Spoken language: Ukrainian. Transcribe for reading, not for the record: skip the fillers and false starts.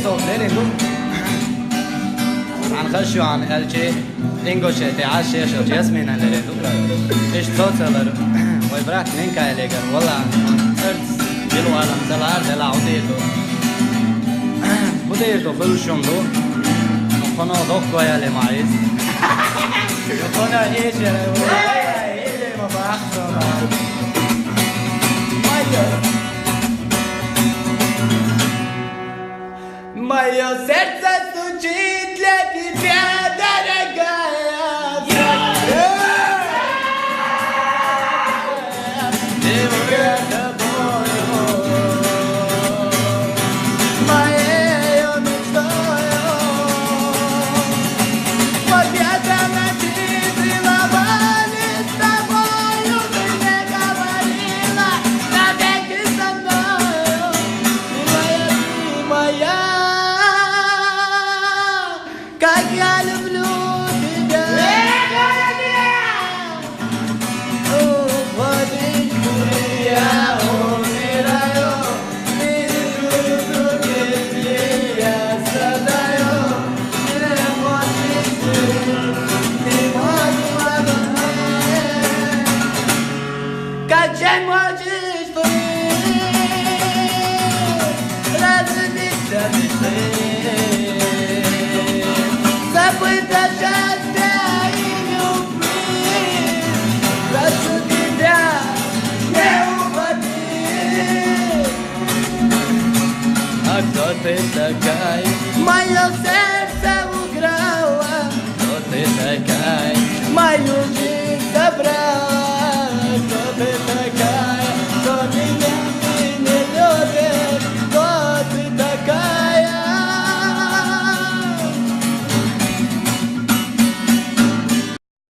سوفليرينجو عن خشو عن الجي انجوشي تعشيش وجسمين هنريدو ايش توصلر ويبراك نينكا إليكر والله سرز جلو عالم سلار دلا عوديتو بديتو فلوشوندو خنا دوكو يالي معيز خنا ايش ايش ما بحثنا Мое сердце стучит для тебя, дорогая. Живу тобою, моею мечтою. Победа над целовали с тобою, ты не говорила, навеки со мною. Ты моя. Как я люблю тебя! Я умираю, я страдаю, не можешь как же можешь ты разбиться мечты? Забыто счастье и любви, прошу тебя, не уходи. А кто ты такая? Мое сердце украла. Кто ты такая? Мою жизнь забрала.